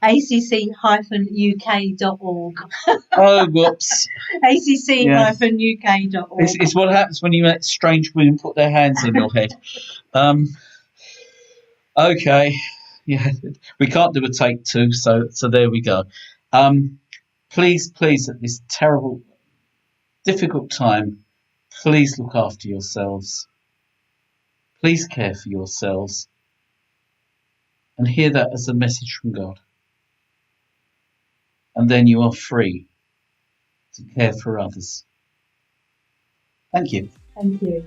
acc-uk.org. Oh, whoops. acc-uk.org. It's what happens when you let strange women put their hands on your head. Okay. Yeah, we can't do a take two, so there we go. Please, at this terrible, difficult time, please look after yourselves. Please care for yourselves. And hear that as a message from God. And then you are free to care for others. Thank you. Thank you.